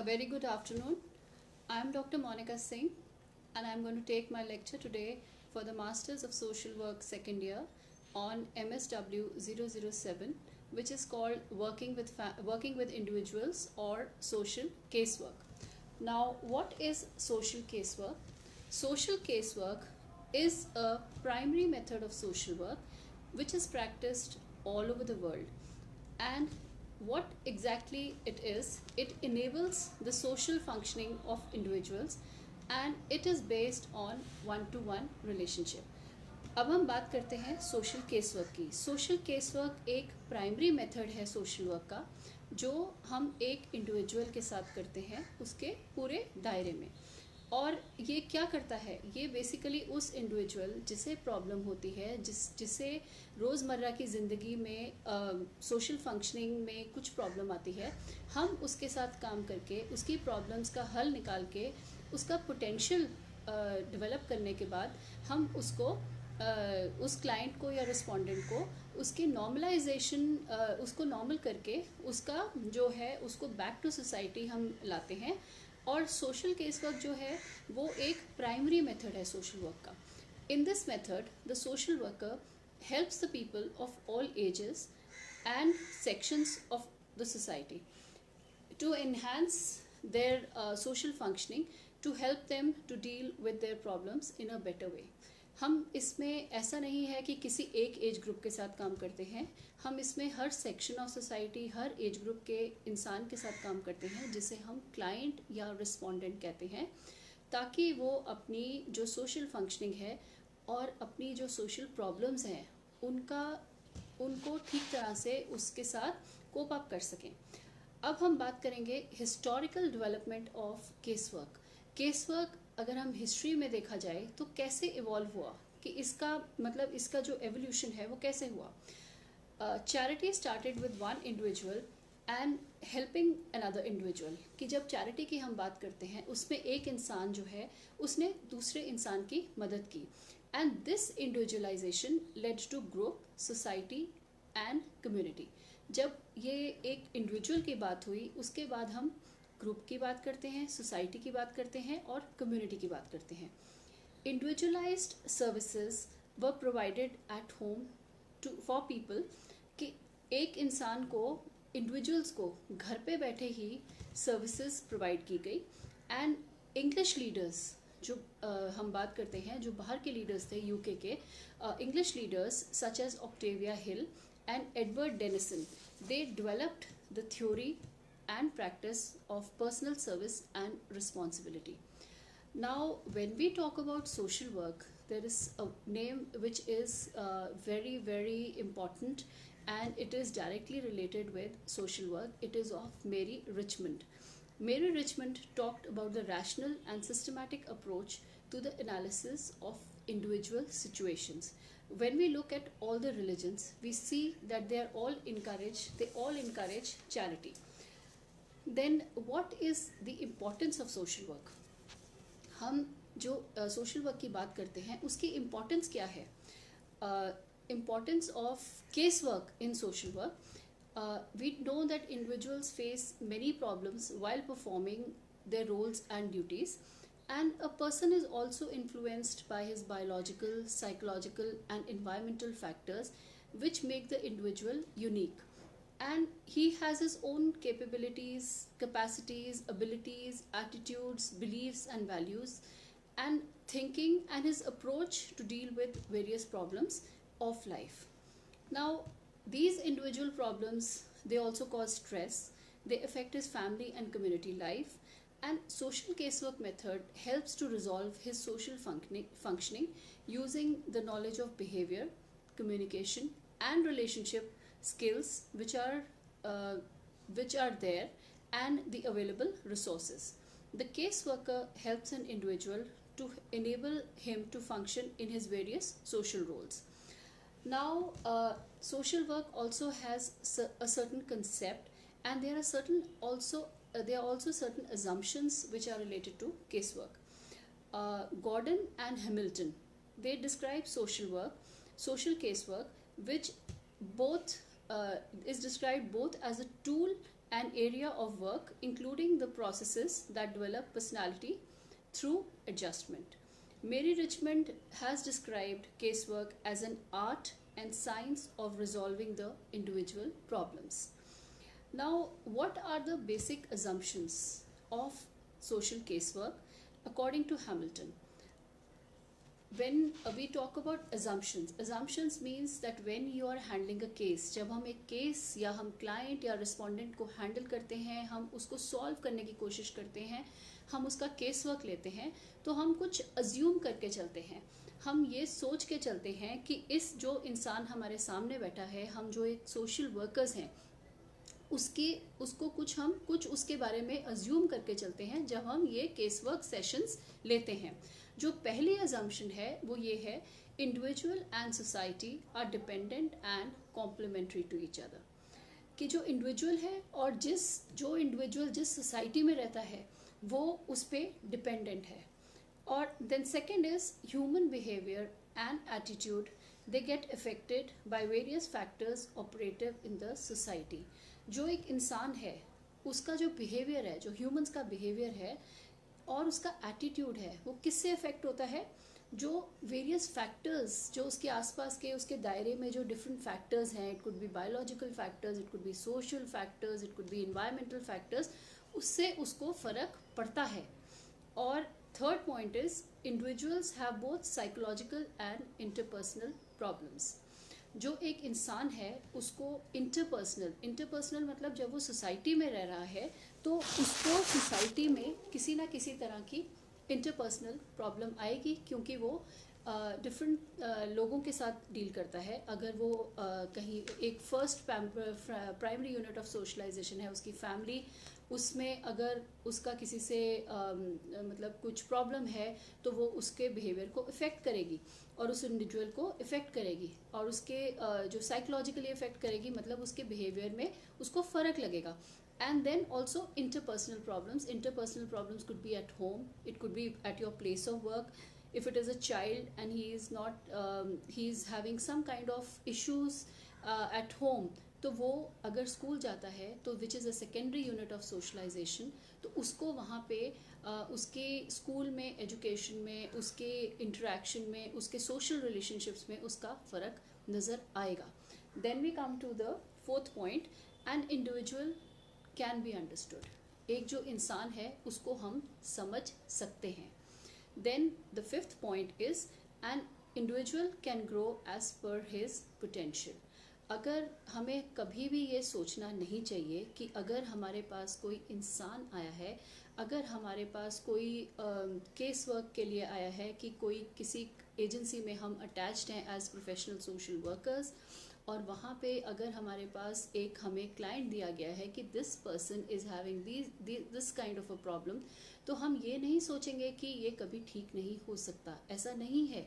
very good afternoon. I am Dr. Monica Singh and I am going to take my lecture today for the Masters of Social Work second year on MSW 007, which is called Working with Individuals or Social Casework. Now, what is social casework? Social casework is a primary method of social work which is practiced all over the world. And what exactly it is, it enables the social functioning of individuals and it is based on one-to-one relationship. अब हम बात करते हैं social case work की. Social case work एक primary method है social work का जो हम एक इंडिविजुअल के साथ करते हैं उसके पूरे दायरे में. और ये क्या करता है, ये बेसिकली उस इंडिविजुअल जिसे प्रॉब्लम होती है, जिसे रोज़मर्रा की ज़िंदगी में सोशल फंक्शनिंग में कुछ प्रॉब्लम आती है, हम उसके साथ काम करके उसकी प्रॉब्लम्स का हल निकाल के उसका पोटेंशियल डेवलप करने के बाद हम उसको उस क्लाइंट को या रिस्पोंडेंट को उसके नॉर्मलाइजेशन उसको नॉर्मल करके उसका जो है उसको बैक टू सोसाइटी हम लाते हैं. और सोशल केस वर्क जो है वो एक प्राइमरी मेथड है सोशल वर्क का. In this method the social worker helps the people of all ages and sections of the society to enhance their social functioning, to help them to deal with their problems in a better way. हम इसमें ऐसा नहीं है कि किसी एक as group के साथ काम करते हैं, हम इसमें हर सेक्शन ऑफ सोसाइटी, हर एज ग्रुप के इंसान के साथ काम करते हैं जिसे हम क्लाइंट या रिस्पोंडेंट कहते हैं, ताकि वो अपनी जो सोशल फंक्शनिंग है और अपनी जो सोशल प्रॉब्लम्स हैं उनको ठीक तरह से उसके साथ कोप अप कर सकें. अब हम बात करेंगे historical development of case work. Case work अगर हम हिस्ट्री में देखा जाए तो कैसे इवॉल्व हुआ, कि इसका मतलब इसका जो एवोल्यूशन है वो कैसे हुआ. Charity started with one individual and helping another individual. कि जब चैरिटी की हम बात करते हैं उसमें एक इंसान जो है उसने दूसरे इंसान की मदद की. And this individualization led to group, society and community. जब ये एक इंडिविजुअल की बात हुई उसके बाद हम ग्रुप की बात करते हैं, सोसाइटी की बात करते हैं और कम्युनिटी की बात करते हैं. Individualised services were provided at home for people. कि एक इंसान को, इंडिविजुअल्स को घर पे बैठे ही सर्विसेज प्रोवाइड की गई. एंड इंग्लिश लीडर्स जो हम बात करते हैं, जो बाहर के लीडर्स थे यूके के, English leaders such as Octavia Hill and Edward Denison, they developed the theory and practice of personal service and responsibility. Now, when we talk about social work, there is a name which is very, very important and it is directly related with social work. It is of Mary Richmond. Mary Richmond talked about the rational and systematic approach to the analysis of individual situations. When we look at all the religions, we see that they all encourage charity. Then what is the importance of social work? हम जो social work की बात करते हैं उसकी importance क्या है? Importance of case work in social work. We know that individuals face many problems while performing their roles and duties. And a person is also influenced by his biological, psychological and environmental factors which make the individual unique. And he has his own capabilities, capacities, abilities, attitudes, beliefs and values and thinking and his approach to deal with various problems of life. Now, these individual problems, they also cause stress, they affect his family and community life. And social casework method helps to resolve his social functioning using the knowledge of behavior, communication, and relationship skills which are there and the available resources. The caseworker helps an individual to enable him to function in his various social roles. Now, social work also has a certain concept, and there are also certain assumptions which are related to casework. Gordon and Hamilton, they describe social casework, which both is described both as a tool an area of work including the processes that develop personality through adjustment. Mary Richmond has described casework as an art and science of resolving the individual problems. Now, what are the basic assumptions of social casework according to Hamilton? When we talk about assumptions means that when you are handling a case, जब हम एक case या हम client या respondent को handle करते हैं, हम उसको सॉल्व करने की कोशिश करते हैं, हम उसका केस वर्क लेते हैं, तो हम कुछ अज्यूम करके चलते हैं. हम ये सोच के चलते हैं कि इस जो इंसान हमारे सामने बैठा है, हम जो एक सोशल वर्कर्स हैं, उसको कुछ उसके बारे में अज्यूम करके चलते हैं जब हम ये केस वर्क सेशंस लेते हैं. जो पहली अजम्पशन है वो ये है, individual and society are dependent and complementary to each other. कि जो इंडिविजुअल है और जो इंडिविजुअल जिस सोसाइटी में रहता है वो उस पर डिपेंडेंट है. और then second is human behaviour and attitude, they get affected by various factors operative in the society. जो एक इंसान है उसका जो बिहेवियर है, जो ह्यूमंस का बिहेवियर है और उसका एटीट्यूड है, वो किससे अफेक्ट होता है? जो वेरियस फैक्टर्स जो उसके आसपास के उसके दायरे में जो डिफरेंट फैक्टर्स हैं, it could be biological factors, it could be social factors, it could be environmental factors, उससे उसको फर्क पड़ता है. और third point is individuals have both psychological and interpersonal problems. जो एक इंसान है उसको इंटरपर्सनल मतलब जब वो सोसाइटी में रह रहा है तो उसको सोसाइटी में किसी ना किसी तरह की इंटरपर्सनल प्रॉब्लम आएगी, क्योंकि वो डिफरेंट लोगों के साथ डील करता है. अगर वो कहीं एक first primary unit of socialisation है उसकी फैमिली, उसमें अगर उसका किसी से मतलब कुछ प्रॉब्लम है तो वो उसके बिहेवियर को इफ़ेक्ट करेगी और उस इंडिविजुअल को इफ़ेक्ट करेगी और उसके जो साइकोलॉजिकली इफ़ेक्ट करेगी, मतलब उसके बिहेवियर में उसको फ़र्क लगेगा. And then also interpersonal problems could be at home, it could be at your place of work. If it is a child and he is having some kind of issues at home, तो वो अगर school जाता है तो which is a secondary unit of socialisation, तो उसको वहाँ पे उसके स्कूल में, एजुकेशन में, उसके इंटरेक्शन में, उसके सोशल रिलेशनशिप्स में उसका फ़र्क नज़र आएगा. Then we come to the fourth point, an individual can be understood. एक जो इंसान है उसको हम समझ सकते हैं. Then the fifth point is an individual can grow as per his potential. अगर हमें कभी भी ये सोचना नहीं चाहिए कि अगर हमारे पास कोई इंसान आया है, अगर हमारे पास कोई केस वर्क के लिए आया है, कि कोई किसी एजेंसी में हम अटैच्ड हैं एज प्रोफेशनल सोशल वर्कर्स, और वहाँ पे अगर हमारे पास एक हमें क्लाइंट दिया गया है कि this person is having this kind of a problem, तो हम ये नहीं सोचेंगे कि ये कभी ठीक नहीं हो सकता. ऐसा नहीं है.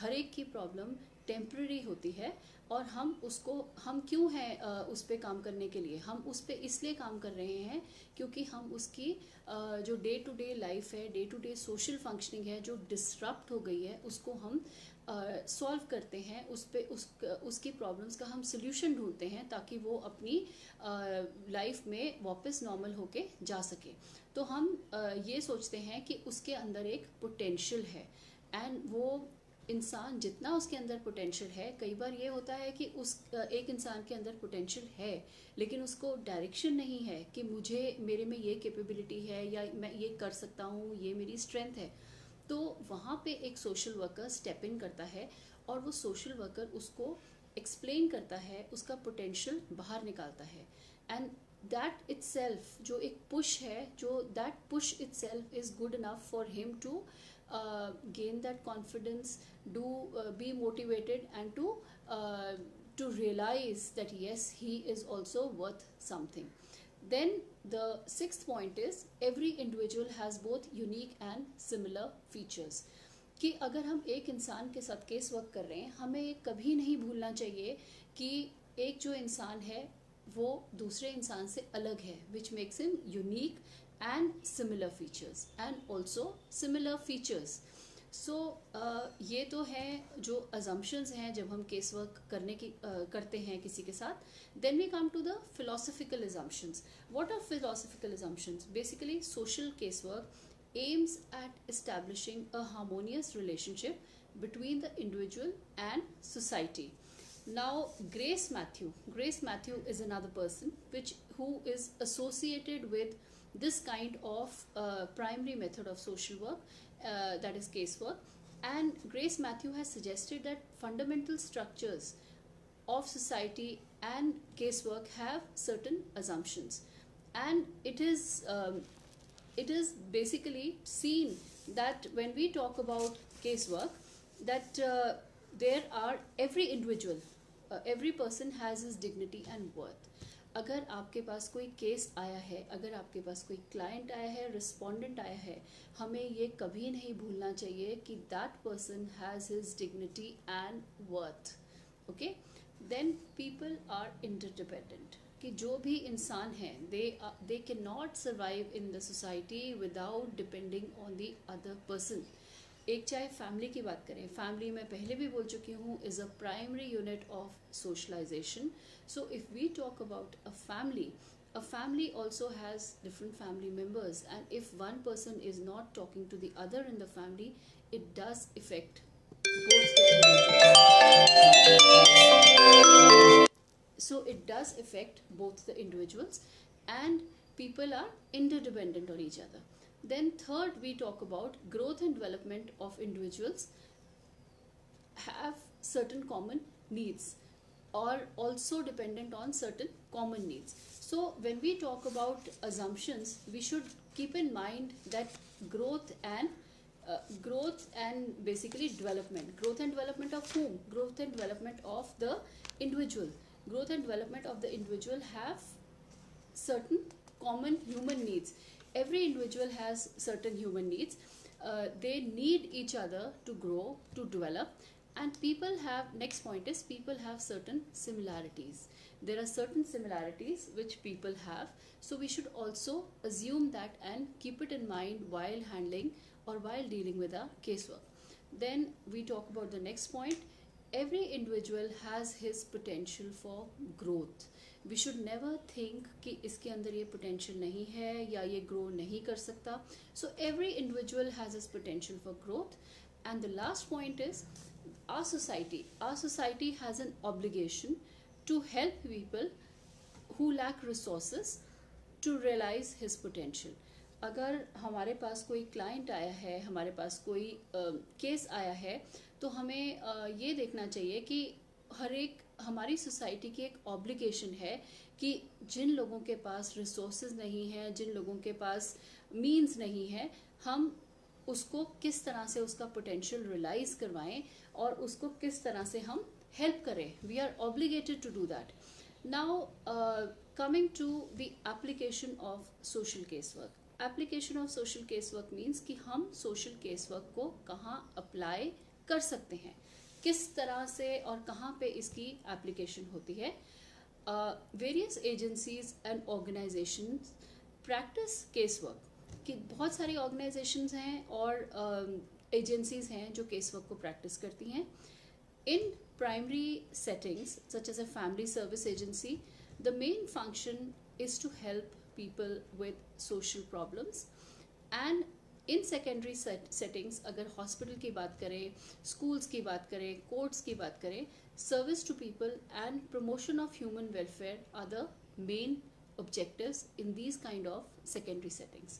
हर एक की प्रॉब्लम टेम्प्रेरी होती है और हम क्यों हैं उस पर काम करने के लिए? हम उस पर इसलिए काम कर रहे हैं क्योंकि हम उसकी जो डे टू डे लाइफ है, day to day social functioning है जो डिसरप्ट हो गई है, उसको हम सॉल्व करते हैं. उसकी प्रॉब्लम्स का हम सोल्यूशन ढूंढते हैं ताकि वो अपनी लाइफ में वापस नॉर्मल होके जा सके. तो हम ये सोचते हैं कि उसके अंदर एक पोटेंशियल है, एंड वो इंसान जितना उसके अंदर पोटेंशियल है, कई बार ये होता है कि एक इंसान के अंदर पोटेंशियल है लेकिन उसको डायरेक्शन नहीं है कि मेरे में ये कैपेबिलिटी है या मैं ये कर सकता हूँ, ये मेरी स्ट्रेंथ है. तो वहाँ पे एक सोशल वर्कर स्टेप इन करता है और वो सोशल वर्कर उसको एक्सप्लेन करता है, उसका पोटेंशियल बाहर निकालता है. एंड दैट इटसेल्फ जो एक पुश है, जो that push itself is good enough for him to gain that confidence, be motivated, and to realize that yes, he is also worth something. Then the sixth point is every individual has both unique and similar features. कि अगर हम एक इंसान के साथ case work कर रहे हैं, हमें कभी नहीं भूलना चाहिए कि एक जो इंसान है वो दूसरे इंसान से अलग है, which makes him unique and similar features, and also similar features. सो ये तो है जो अजम्पशंस हैं जब हम केस वर्क करते हैं किसी के साथ. Then we come to the philosophical assumptions. What are philosophical assumptions? Basically, social casework aims at establishing a harmonious relationship between the individual and society. Now, Grace Matthew is another person who is associated with this kind of primary method of social work, that is casework. And Grace Matthew has suggested that fundamental structures of society and casework have certain assumptions, and it is basically seen that when we talk about casework, that there are every person has his dignity and worth. अगर आपके पास कोई case आया है, अगर आपके पास कोई client आया है, रिस्पोंडेंट आया है, हमें ये कभी नहीं भूलना चाहिए कि that person has his dignity and worth. Okay, then people are interdependent, कि जो भी इंसान हैं they can not survive in the society without depending on the other person. एक चाहे फैमिली की बात करें, फैमिली में पहले भी बोल चुकी हूँ is a primary unit of socialisation. So if we talk about a family also has different family members, and if one person is not talking to the other in the family, it does affect both the individuals. So it does affect both the individuals, and people are interdependent on each other. Then third, we talk about growth and development of individuals have certain common needs, or also dependent on certain common needs. So when we talk about assumptions, we should keep in mind that growth and basically growth and development of whom? Growth and development of the individual. Growth and development of the individual have certain common human needs. Every individual has certain human needs. They need each other to grow, to develop. And next point is, people have certain similarities. There are certain similarities which people have. So we should also assume that and keep it in mind while handling or while dealing with our casework. Then we talk about the next point. Every individual has his potential for growth. We should never think कि इसके अंदर ये potential नहीं है या ये grow नहीं कर सकता. So every individual has his potential for growth. And the last point is our society has an obligation to help people who lack resources to realize his potential. अगर हमारे पास कोई क्लाइंट आया है, हमारे पास कोई केस आया है, तो हमें ये देखना चाहिए कि हमारी सोसाइटी की एक ऑब्लिगेशन है कि जिन लोगों के पास रिसोर्सेज नहीं है, जिन लोगों के पास मीन्स नहीं है, हम उसको किस तरह से उसका पोटेंशियल रियलाइज करवाएं और उसको किस तरह से हम हेल्प करें. We are obligated to do that. Now coming to the application of social case work. Application of social case work means कि हम सोशल केस वर्क को कहाँ अप्लाई कर सकते हैं, किस तरह से और कहाँ पे इसकी एप्लीकेशन होती है. Various agencies and organisations practice case work. कि बहुत सारी ऑर्गेनाइजेशंस हैं और एजेंसीज हैं जो केस वर्क को प्रैक्टिस करती हैं. In primary settings such as a family service agency, the main function is to help people with social problems. And in secondary settings, अगर हॉस्पिटल की बात करें, स्कूल्स की बात करें, कोर्ट्स की बात करें, service to people and promotion of human welfare are the main objectives in these kind of secondary settings.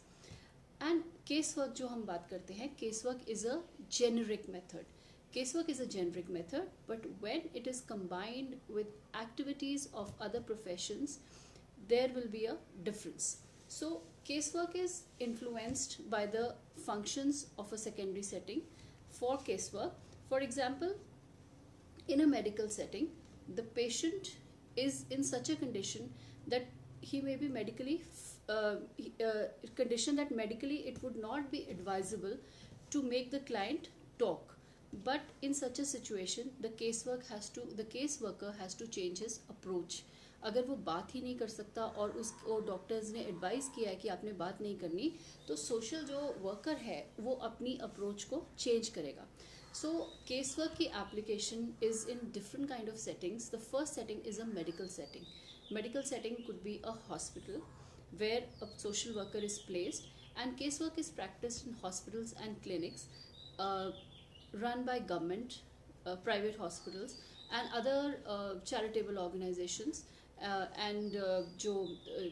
And casework जो हम बात करते हैं, casework is a generic method. Casework is a generic method, but when it is combined with activities of other professions, there will be a difference. So casework is influenced by the functions of a secondary setting. For casework, for example, in a medical setting, the patient is in such a condition that he may be medically condition that medically it would not be advisable to make the client talk. But in such a situation, the caseworker has to change his approach. अगर वो बात ही नहीं कर सकता और उसको doctors ने advice किया है कि आपने बात नहीं करनी, तो सोशल जो वर्कर है वो अपनी अप्रोच को चेंज करेगा. So casework की application is in different kind of settings. The first setting is a medical setting. Medical setting could be a hospital where a social worker is placed, and casework is practiced in hospitals and clinics uh, run by government, private hospitals and other charitable organizations. And जो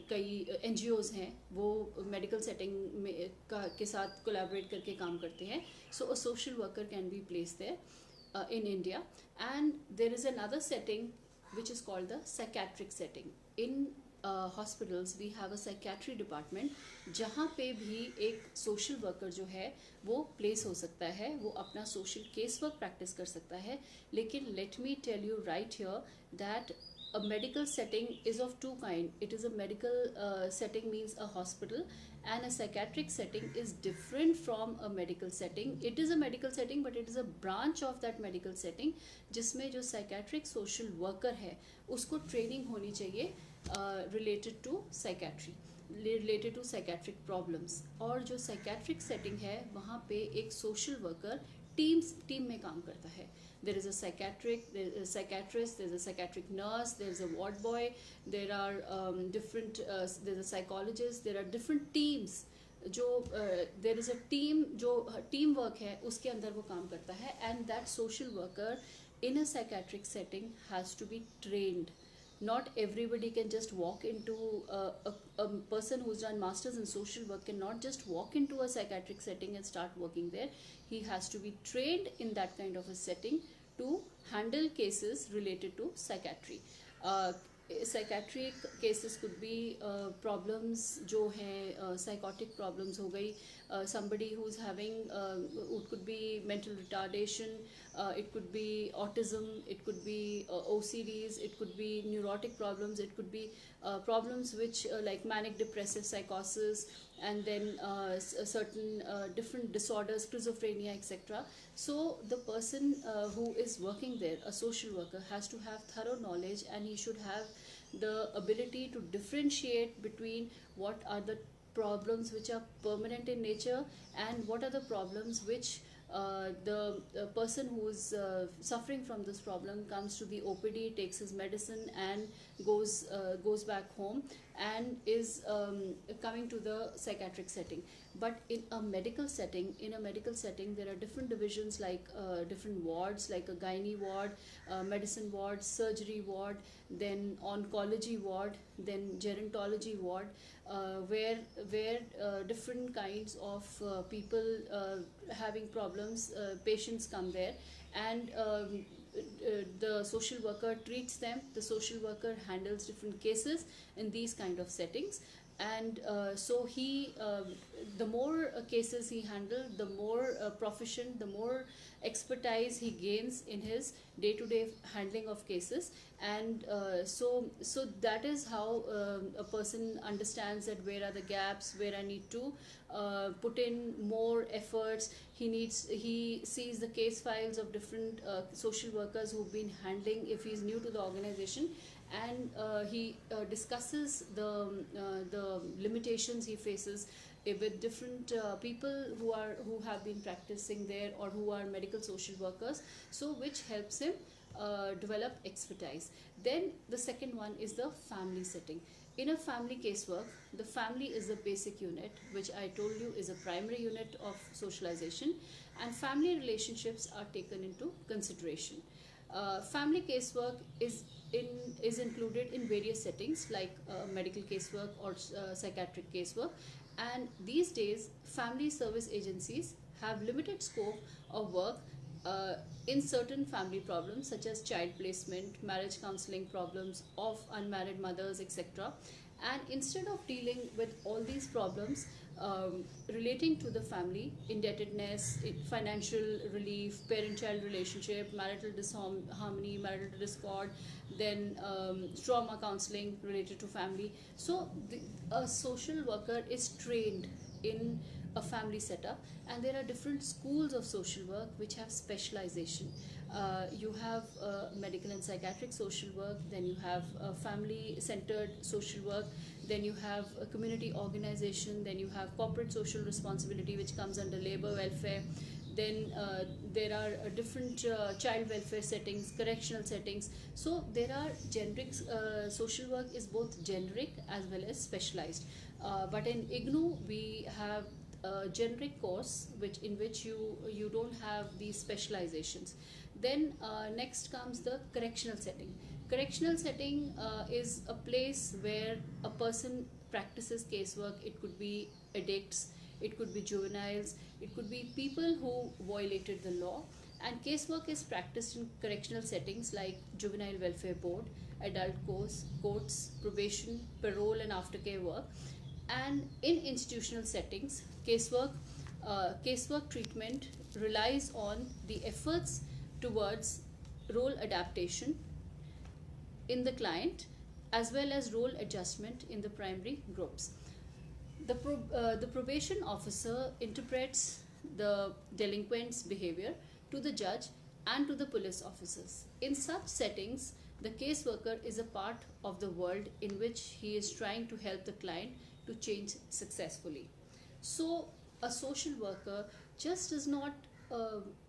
कई NGOs हैं वो medical setting में के साथ collaborate करके काम करते हैं. So a social worker can be place there in India. And there is another setting which is called the psychiatric setting. In hospitals we have a psychiatry department जहाँ पे भी एक social worker जो है वो place हो सकता है, वो अपना social case work practice कर सकता है. लेकिन let me tell you right here that a medical setting is of two kind. It is a medical setting means a hospital, and a psychiatric setting is different from a medical setting. It is a medical setting but it is a branch of that medical setting जिसमें जो psychiatric social worker है उसको training होनी चाहिए related to psychiatry, related to psychiatric problems. और जो psychiatric setting है वहाँ पे एक social worker टीम में काम करता है. There is a psychiatrist, there's a psychiatric nurse, there's a ward boy, there are different, there's a psychologist, there are different teams. जो there is a team जो team work है उसके अंदर वो काम करता है. And that social worker in a psychiatric setting has to be trained. Not everybody can just walk into a person who's done masters in social work cannot just walk into a psychiatric setting and start working there. He has to be trained in that kind of a setting to handle cases related to psychiatry. Psychiatric cases could be problems जो हैं psychotic problems हो गई, somebody who's having it could be mental retardation, it could be autism, it could be OCDs, it could be neurotic problems, it could be problems which like manic depressive psychosis, and then certain different disorders, schizophrenia, etc. So the person who is working there, a social worker, has to have thorough knowledge, and he should have the ability to differentiate between what are the problems which are permanent in nature and what are the problems which the person who is suffering from this problem comes to the OPD, takes his medicine and goes back home and is coming to the psychiatric setting. But in a medical setting, there are different divisions like different wards, like a gynae ward, medicine ward, surgery ward, then oncology ward, then gerontology ward, where different kinds of people having problems, patients come there, and the social worker treats them. The social worker handles different cases in these kind of settings, and so he the more cases he handles, the more proficient, the more expertise he gains in his day-to-day handling of cases. And so that is how a person understands that where are the gaps, where I need to put in more efforts. He sees the case files of different social workers who've been handling if he's new to the organization, and he discusses the limitations he faces with different people who have been practicing there or who are medical social workers, so which helps him develop expertise. Then the second one is the family setting. In a family casework, the family is the basic unit, which I told you is a primary unit of socialization, and family relationships are taken into consideration. Family casework is included in various settings like medical casework or psychiatric casework, and these days family service agencies have limited scope of work in certain family problems such as child placement, marriage counseling problems of unmarried mothers, etc. And instead of dealing with all these problems relating to the family, indebtedness, financial relief, parent-child relationship, marital disharmony, marital discord, then trauma counseling related to family. So a social worker is trained in a family setup, and there are different schools of social work which have specialization. You have medical and psychiatric social work, then you have family centered social work, then you have a community organization, then you have corporate social responsibility which comes under labor welfare, then there are different child welfare settings, correctional settings. So there are generic, social work is both generic as well as specialized. But in IGNOU we have a generic course which you don't have these specializations. Then next comes the correctional setting. Correctional setting is a place where a person practices casework. It could be addicts, it could be juveniles, it could be people who violated the law. And casework is practiced in correctional settings like juvenile welfare board, adult courts, probation, parole, and aftercare work. And in institutional settings, casework treatment relies on the efforts towards role adaptation in the client as well as role adjustment in the primary groups. The probation officer interprets the delinquent's behavior to the judge and to the police officers. In such settings, the caseworker is a part of the world in which he is trying to help the client to change successfully. So, a social worker just does not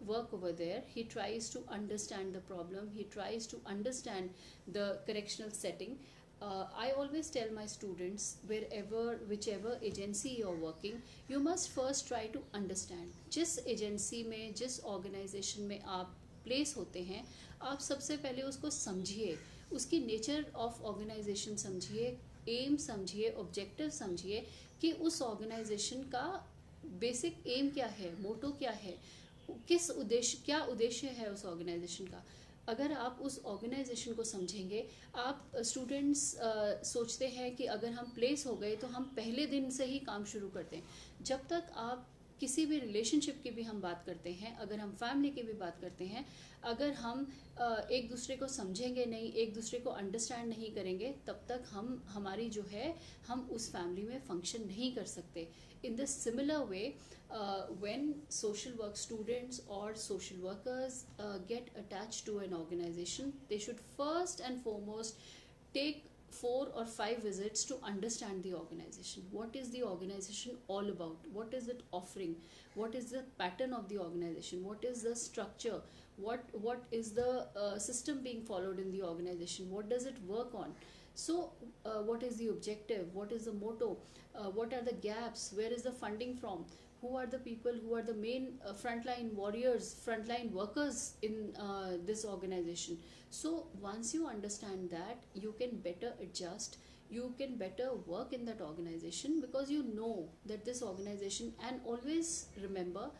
work over there. He tries to understand the problem, he tries to understand the correctional setting. I always tell my students, whichever agency you're working, you must first try to understand. जिस agency में, जिस organisation में आप place होते हैं, आप सबसे पहले उसको समझिए, उसकी नेचर ऑफ ऑर्गेनाइजेशन समझिए, एम समझिए, ऑब्जेक्टिव समझिए कि उस ऑर्गेनाइजेशन का बेसिक एम क्या है, मोटो क्या है, किस उद्देश्य, क्या उद्देश्य है उस ऑर्गेनाइजेशन का. अगर आप उस ऑर्गेनाइजेशन को समझेंगे, आप स्टूडेंट्स सोचते हैं कि अगर हम प्लेस हो गए तो हम पहले दिन से ही काम शुरू करते हैं. जब तक आप किसी भी रिलेशनशिप की भी हम बात करते हैं, अगर हम फैमिली की भी बात करते हैं, अगर हम एक दूसरे को समझेंगे नहीं, एक दूसरे को अंडरस्टैंड नहीं करेंगे, तब तक हमारी जो है, हम उस फैमिली में फंक्शन नहीं कर सकते. In the similar way, when social work students or social workers get attached to an organization, they should first and foremost take 4 or 5 visits to understand the organization. What is the organization all about? What is it offering? What is the pattern of the organization? What is the structure? What is the system being followed in the organization? What does it work on? So what is the objective? What is the motto? What are the gaps? Where is the funding from? Who are the people who are the main frontline warriors, frontline workers in this organization? So once you understand that, you can better adjust, you can better work in that organization, because you know that this organization, and always remember,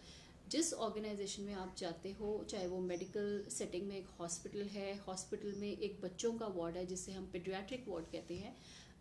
जिस organisation में आप जाते हो, चाहे वो medical setting में एक hospital है, हॉस्पिटल में एक बच्चों का वार्ड है जिसे हम पीडियाट्रिक वार्ड कहते हैं,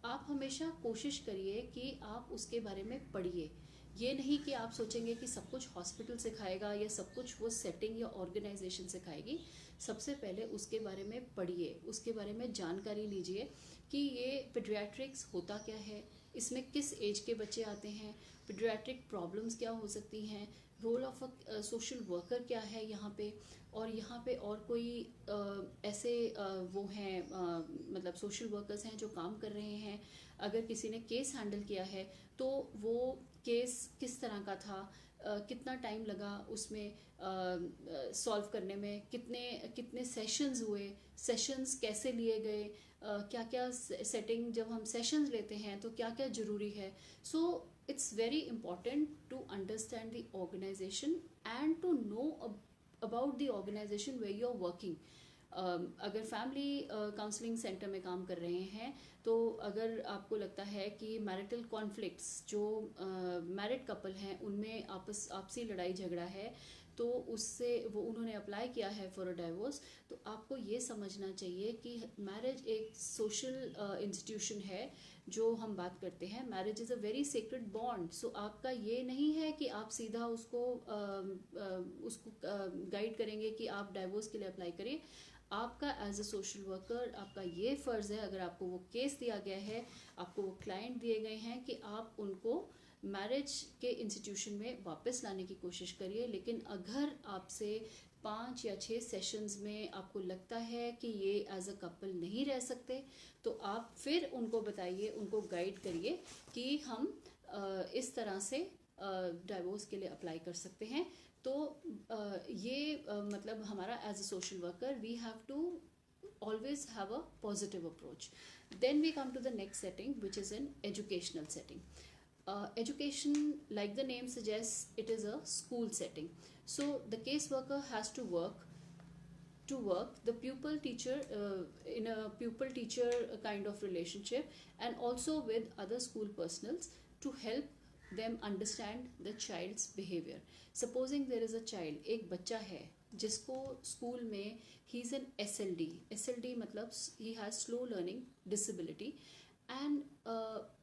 आप हमेशा कोशिश करिए कि आप उसके बारे में पढ़िए. ये नहीं कि आप सोचेंगे कि सब कुछ हॉस्पिटल सिखाएगा या सब कुछ वो सेटिंग या ऑर्गेनाइजेशन सिखाएगी. सबसे पहले उसके बारे में पढ़िए, उसके बारे में जानकारी लीजिए कि ये पीडियाट्रिक्स होता क्या है, इसमें किस एज के बच्चे आते हैं, पीडियाट्रिक प्रॉब्लम्स क्या हो सकती हैं, role of a social worker क्या है यहाँ पे, और यहाँ पे और कोई ऐसे वो हैं, मतलब सोशल वर्कर्स हैं जो काम कर रहे हैं. अगर किसी ने केस हैंडल किया है तो वो केस किस तरह का था, कितना टाइम लगा उसमें सॉल्व करने में, कितने सेशंस हुए, सेशंस कैसे लिए गए, क्या क्या सेटिंग, जब हम सेशंस लेते हैं तो क्या क्या ज़रूरी है. सो it's very important to understand the organization and to know about the organization where you're working. अगर फैमिली काउंसलिंग सेंटर में काम कर रहे हैं, तो अगर आपको लगता है कि मैरिटल कॉन्फ्लिक्ट्स, जो मैरिड कपल हैं उनमें आपसी लड़ाई झगड़ा है, तो उससे वो उन्होंने अप्लाई किया है फॉर अ डाइवोर्स, तो आपको ये समझना चाहिए कि मैरिज एक सोशल इंस्टीट्यूशन है जो हम बात करते हैं. Marriage is a very sacred bond. So आपका ये नहीं है कि आप सीधा उसको गाइड करेंगे कि आप डाइवोर्स के लिए अप्लाई करिए. आपका एज अ सोशल वर्कर आपका ये फ़र्ज़ है, अगर आपको वो केस दिया गया है, आपको वो क्लाइंट दिए गए हैं, कि आप उनको मैरिज के इंस्टीट्यूशन में वापस लाने की कोशिश करिए। लेकिन अगर आपसे 5 या 6 सेशंस में आपको लगता है कि ये एज अ कपल नहीं रह सकते, तो आप फिर उनको बताइए, उनको गाइड करिए कि हम इस तरह से डाइवोर्स के लिए अप्लाई कर सकते हैं। तो ये मतलब हमारा as a social worker we have to always have a positive approach. Then we come to the next setting, which is an educational setting. Education, like the name suggests, it is a school setting. So the caseworker has to work the pupil teacher in a pupil teacher kind of relationship, and also with other school personals, to help them understand the child's behavior. Supposing there is a child, एक बच्चा है जिसको school में he is an SLD मतलब he has slow learning disability, and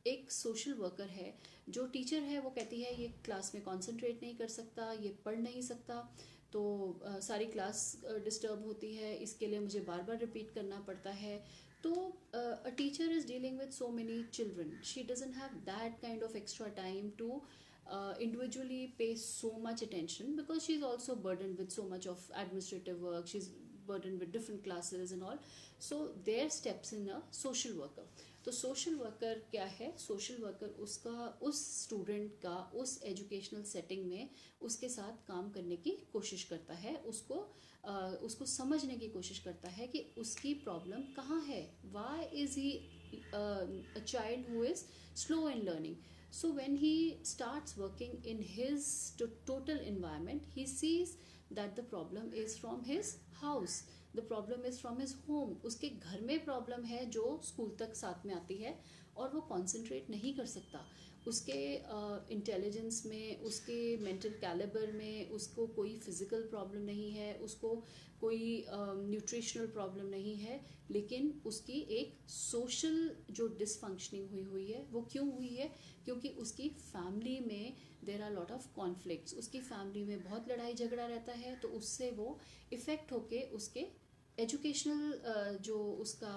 एक social worker है जो teacher है, वो कहती है ये क्लास में कॉन्सेंट्रेट नहीं कर सकता, ये पढ़ नहीं सकता, तो सारी क्लास डिस्टर्ब होती है, इसके लिए मुझे बार बार रिपीट करना पड़ता है. तो a teacher is dealing with so many children. She doesn't have that kind of extra time to individually pay so much attention, because she's also burdened with so much of administrative work. She's burdened with different classes and all. So there steps in a social worker. तो social worker क्या है? Social worker उसका उस student का उस educational setting में उसके साथ काम करने की कोशिश करता है, उसको समझने की कोशिश करता है कि उसकी प्रॉब्लम कहाँ है. Why is he a child who is slow in learning. So when he starts working in his total environment, he sees that the problem is from his house, the problem is from his home. उसके घर में problem है जो school तक साथ में आती है, और वो कॉन्सेंट्रेट नहीं कर सकता. उसके इंटेलिजेंस में, उसके मेंटल कैलिबर में उसको कोई फिजिकल प्रॉब्लम नहीं है, उसको कोई न्यूट्रिशनल प्रॉब्लम नहीं है, लेकिन उसकी एक सोशल जो डिसफंक्शनिंग हुई है, वो क्यों हुई है? क्योंकि उसकी फैमिली में there are lot of conflicts. उसकी फैमिली में बहुत लड़ाई झगड़ा रहता है, तो उससे वो इफ़ेक्ट होके उसके एजुकेशनल जो उसका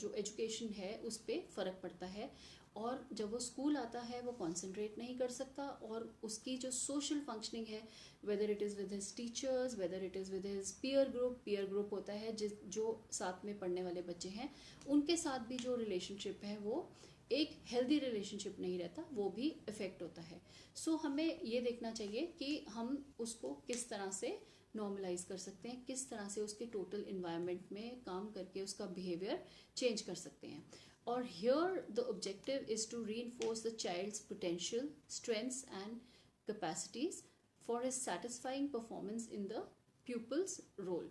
जो एजुकेशन है उस पर फ़र्क पड़ता है. और जब वो स्कूल आता है वो कंसंट्रेट नहीं कर सकता, और उसकी जो सोशल फंक्शनिंग है, whether it is with his teachers, whether it is with his peer group होता है जो साथ में पढ़ने वाले बच्चे हैं, उनके साथ भी जो रिलेशनशिप है वो एक हेल्दी रिलेशनशिप नहीं रहता, वो भी इफ़ेक्ट होता है. सो हमें ये देखना चाहिए कि हम उसको किस तरह से नॉर्मलाइज कर सकते हैं, किस तरह से उसके टोटल इन्वायरमेंट में काम करके उसका बिहेवियर चेंज कर सकते हैं. Or here the objective is to reinforce the child's potential, strengths and capacities for his satisfying performance in the pupil's role.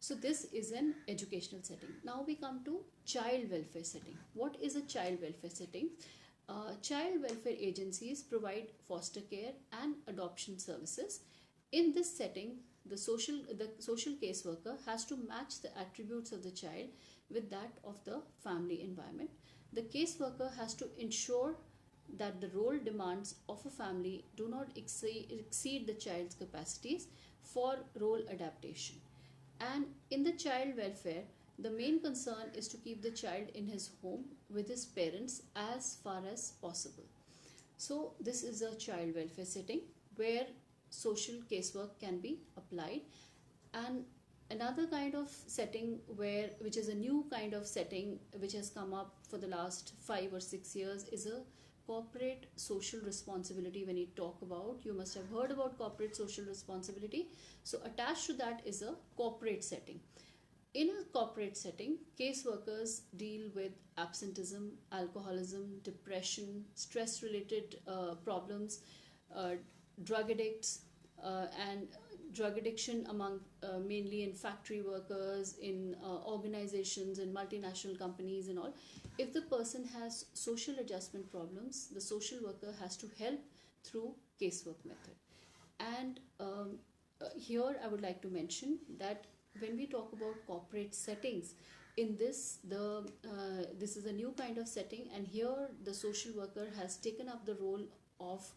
So this is an educational setting. Now we come to child welfare setting. What is a child welfare setting? Child welfare agencies provide foster care and adoption services. In this setting, the social caseworker has to match the attributes of the child with that of the family environment. The caseworker has to ensure that the role demands of a family do not exceed the child's capacities for role adaptation. And in the child welfare, the main concern is to keep the child in his home with his parents as far as possible. So this is a child welfare setting where social casework can be applied. And another kind of setting which is a new kind of setting which has come up for the last 5 or 6 years, is a corporate social responsibility. When you talk about, you must have heard about corporate social responsibility. So attached to that is a corporate setting. In a corporate setting, caseworkers deal with absenteeism, alcoholism, depression, stress related problems, drug addicts, and drug addiction among mainly in factory workers, in organizations, in multinational companies and all. If the person has social adjustment problems, the social worker has to help through casework method. And here I would like to mention that when we talk about corporate settings, in this this is a new kind of setting, and here the social worker has taken up the role of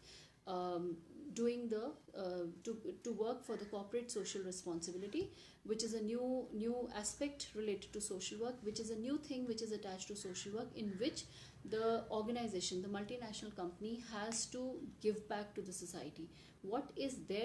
doing the to work for the corporate social responsibility, which is a new aspect related to social work, which is a new thing which is attached to social work, in which the organization, the multinational company, has to give back to the society. What is their